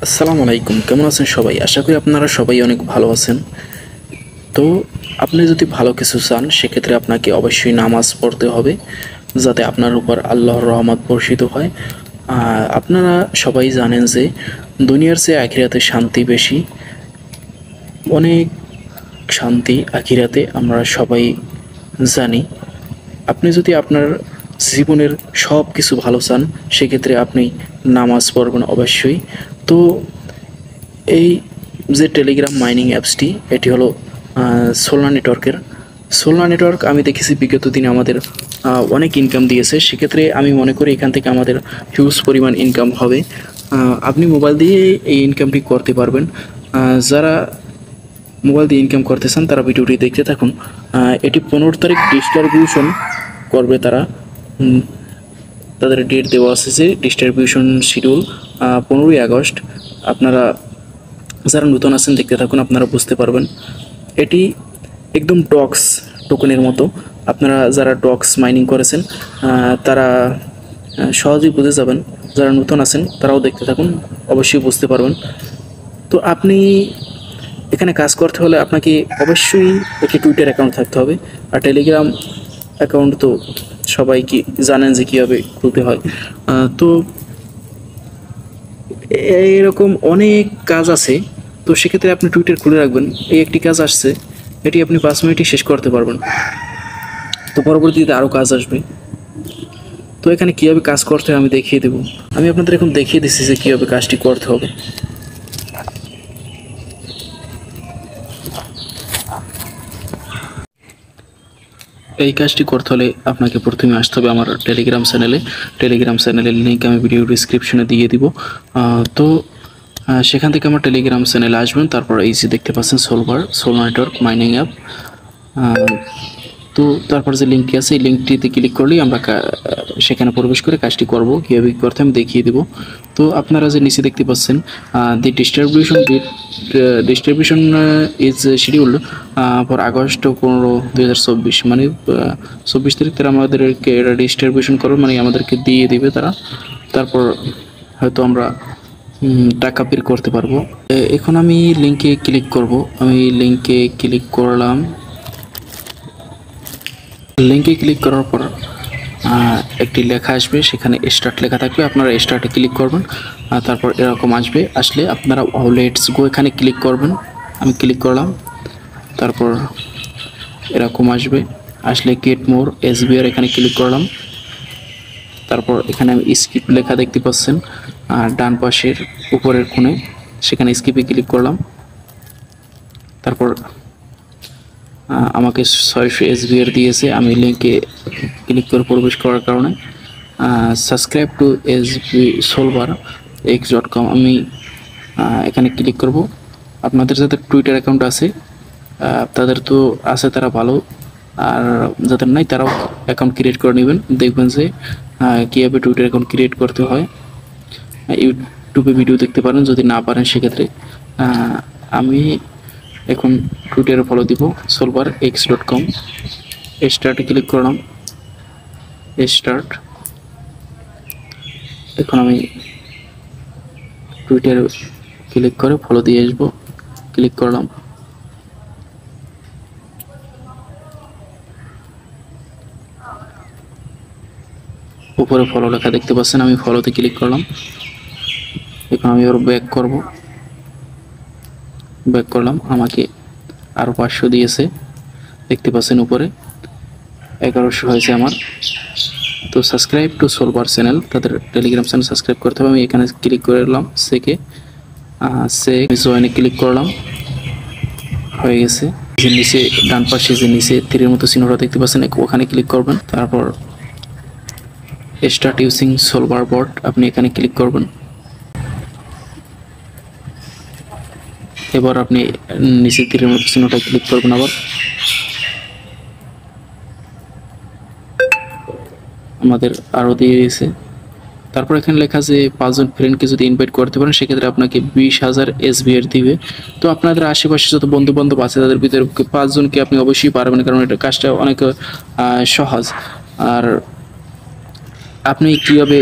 আসসালামু আলাইকুম, কেমন আছেন সবাই? আশা করি আপনারা সবাই অনেক ভালো আছেন। তো আপনি যদি ভালো কিছু চান সেক্ষেত্রে আপনাকে অবশ্যই নামাজ পড়তে হবে, যাতে আপনার উপর আল্লাহর রহমত বর্ষিত হয়। আপনারা সবাই জানেন যে দুনিয়ার চেয়ে আখিরাতে শান্তি বেশি, অনেক শান্তি আখিরাতে, আমরা সবাই জানি। আপনি যদি আপনার জীবনের সব কিছু ভালো চান সেক্ষেত্রে আপনি নামাজ পড়বেন অবশ্যই। তো এই যে টেলিগ্রাম মাইনিং অ্যাপসটি, এটি হলো সোলনা নেটওয়ার্কের। সোলনা নেটওয়ার্ক আমি দেখেছি বিগত দিনে আমাদের অনেক ইনকাম দিয়েছে। সেক্ষেত্রে আমি মনে করি এখান থেকে আমাদের হিউজ পরিমাণ ইনকাম হবে। আপনি মোবাইল দিয়ে এই ইনকামটি করতে পারবেন। যারা মোবাইল দিয়ে ইনকাম করতে চান তারা ভিডিওটি দেখতে থাকুন। এটি 15 তারিখ ডিস্ট্রিবিউশন করবে তারা। তাদের ডেট দেওয়া আছে যে ডিস্ট্রিবিউশন শিডিউল 15ই আগস্ট। আপনারা যারা নতুন আছেন দেখতে থাকুন, আপনারা বুঝতে পারবেন। এটি একদম টক্স টোকেনের মতো। আপনারা যারা টক্স মাইনিং করেছেন তারা সহজেই বুঝে যাবেন। যারা নতুন আছেন তারাও দেখতে থাকুন, অবশ্যই বুঝতে পারবেন। তো আপনি এখানে কাজ করতে হলে আপনাকে অবশ্যই একটি টুইটার অ্যাকাউন্ট থাকতে হবে। আর টেলিগ্রাম অ্যাকাউন্ট তো সবাই কি জানেন যে কীভাবে খুলতে হয়। তো এরকম অনেক কাজ আছে। তো সেক্ষেত্রে আপনি টুইটার খুলে রাখবেন। এই একটি কাজ আসছে, এটি আপনি 5 মিনিটে শেষ করতে পারবেন। তো পরবর্তীতে আরও কাজ আসবে। তো এখানে কীভাবে কাজ করতে হয় আমি দেখিয়ে দেবো। আমি আপনাদের এখন দেখিয়ে দিচ্ছি যে কীভাবে কাজটি করতে হবে। এই কাজটি করতে হলে আপনাকে প্রথমে আসতে হবে আমার টেলিগ্রাম চ্যানেলে। টেলিগ্রাম চ্যানেলের লিঙ্ক আমি ভিডিও ডিসক্রিপশনে দিয়ে দিব। তো সেখান থেকে আমার টেলিগ্রাম চ্যানেলে আসবেন। তারপর এই যে দেখতে পাচ্ছেন সোলনা নেটওয়ার্ক মাইনিং অ্যাপ। তো তারপর যে লিঙ্কটি আছে এই লিঙ্কটিতে ক্লিক করলেই আমরা সেখানে প্রবেশ করে কাজটি করব। কীভাবে করতে আমি দেখিয়ে দেবো। তো আপনারা যে নিচে দেখতে পাচ্ছেন the distribution is scheduled for August 15, 2024, মানে 24 তারিখ তারা আমাদেরকে এটা ডিস্ট্রিবিউশন করবে, মানে আমাদেরকে দিয়ে দিবে তারা। তারপর হয়তো আমরা টাকা বের করতে পারবো। এখন আমি লিঙ্কে ক্লিক করব। আমি লিঙ্কে ক্লিক করলাম। লিঙ্কে ক্লিক করার পর একটি লেখা আসবে, সেখানে স্টার্ট লেখা থাকবে। আপনারা স্টার্টে ক্লিক করবেন। তারপর এরকম আসবে। আসলে আপনারা লেটস গো এখানে ক্লিক করবেন। আমি ক্লিক করলাম। তারপর এরকম আসবে। আসলে গেট মোর এসবিআর এখানে ক্লিক করলাম। তারপর এখানে আমি স্কিপ লেখা দেখতে পাচ্ছেন ডান পাশের উপরের কোণে, সেখানে স্কিপে ক্লিক করলাম। তারপর আমাকে 600 এসবিআর দিয়েছে। আমি লিঙ্কে ক্লিক করে প্রবেশ করার কারণে সাবস্ক্রাইব টু এসবি সোলভার x.com আমি এখানে ক্লিক করব। আপনাদের যাদের টুইটার অ্যাকাউন্ট আছে তাদের তো আছে, তারা ভালো। আর যাদের নাই তারাও অ্যাকাউন্ট ক্রিয়েট করে নেবেন। দেখবেন যে কীভাবে টুইটার অ্যাকাউন্ট ক্রিয়েট করতে হয়। ইউটিউবে ভিডিও দেখতে পারেন, যদি না পারেন সেক্ষেত্রে আমি এখন টুইটারে ফলো দিব সোলভার x.com। স্টার্টে ক্লিক করলাম। স্টার্ট। এখন আমি টুইটারে ক্লিক করে ফলো দিয়ে আসবো। ক্লিক করলাম। উপরে ফলো লেখা দেখতে পাচ্ছেন, আমি ফলোতে ক্লিক করলাম। এখন আমি ওর ব্যাক করব। ব্যাক করলাম। আমাকে আরও 500 দিয়েছে, দেখতে পাচ্ছেন উপরে 1100 হয়েছে আমার। তো সাবস্ক্রাইব টু সোলভার চ্যানেল, তাদের টেলিগ্রাম চ্যানেল সাবস্ক্রাইব করতে হবে। আমি এখানে ক্লিক করলাম জয়েনে ক্লিক করলাম। হয়ে গেছে। যে নিচে ডান পাশে যে নিচে তীরের মতো চিহ্নটা দেখতে পাচ্ছেন ওখানে ক্লিক করবেন। তারপর স্টার্ট ইউজিং সোলভার বট আপনি এখানে ক্লিক করবেন। এবার আপনি নিচে তীরের মতো চিহ্নটা ক্লিক করবেন। আবার আমাদের আরও দিয়ে দিয়েছে। তারপর এখানে লেখা যে 5 জন ফ্রেন্ডকে যদি ইনভাইট করতে পারেন সেক্ষেত্রে আপনাকে 20,000 এসবিআর দিবে। তো আপনাদের আশেপাশে যত বন্ধু বান্ধব আছে তাদের ভিতরে 5 জনকে আপনি অবশ্যই পারবেন, কারণ এটা কাজটা অনেক সহজ। আর আপনি কীভাবে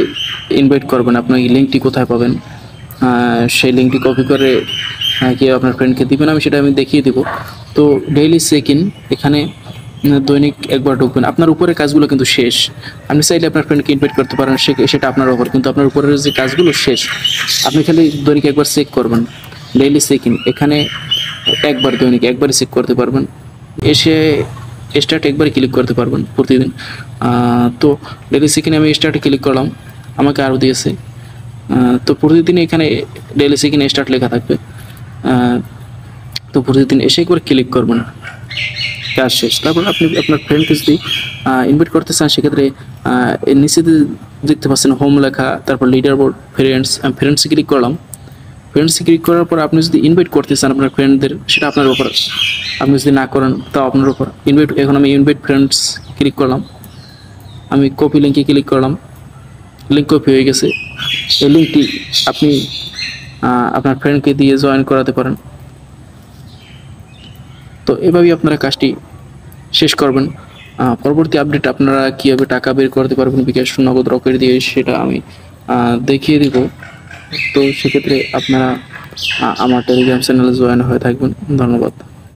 ইনভাইট করবেন, আপনার লিঙ্কটি কোথায় পাবেন, সেই লিঙ্কটি কপি করে কেউ আপনার ফ্রেন্ডকে দিবেন, আমি সেটা দেখিয়ে দিব। তো ডেইলি চেক ইন, এখানে দৈনিক একবার ঢুকবেন। আপনার উপরের কাজগুলো কিন্তু শেষ, আপনি চাইলে আপনার ফ্রেন্ডকে ইনভাইট করতে পারেন, সেটা আপনার উপর, কিন্তু আপনার উপরের যে কাজগুলো শেষ। আপনি খালি দৈনিক একবার চেক করবেন, ডেইলি চেক ইন, এখানে একবার দৈনিক একবারই চেক করতে পারবেন। এসে স্টার্ট একবারই ক্লিক করতে পারবেন প্রতিদিন। তো ডেইলি চেক ইনে আমি স্টার্টে ক্লিক করলাম, আমাকে আরও দিয়েছে। তো প্রতিদিন এখানে ডেইলি চেক ইন স্টার্ট লেখা থাকবে। তো প্রতিদিন এসে একবার ক্লিক করবেন, কাজ শেষ। তারপর আপনি আপনার ফ্রেন্ডকে যদি ইনভাইট করতে চান, সেক্ষেত্রে এর নিচে দেখতে পাচ্ছেন হোম লেখা, তারপর লিডার বোর্ড, ফ্রেন্ডস, আমি ফ্রেন্ডসে ক্লিক করলাম। ফ্রেন্ডসে ক্লিক করার পর আপনি যদি ইনভাইট করতে চান আপনার ফ্রেন্ডদের, সেটা আপনার উপর, আপনি যদি না করেন তাও আপনার উপর। ইনভাইট, এখন আমি ইনভাইট ফ্রেন্ডস ক্লিক করলাম, আমি কপি লিঙ্কে ক্লিক করলাম, লিঙ্ক কপি হয়ে গেছে। এই লিঙ্কটি আপনি আপনার ফ্রেন্ডকে দিয়ে জয়েন করাতে পারেন। তো এভাবেই আপনারা কাজটি শেষ করবেন। পরবর্তী আপডেট আপনারা কীভাবে টাকা বের করতে পারবেন বিকাশ, নগদ, রকেট দিয়ে, সেটা আমি দেখিয়ে দিব। তো সেক্ষেত্রে আপনারা আমার টেলিগ্রাম চ্যানেলে জয়েন হয়ে থাকবেন। ধন্যবাদ।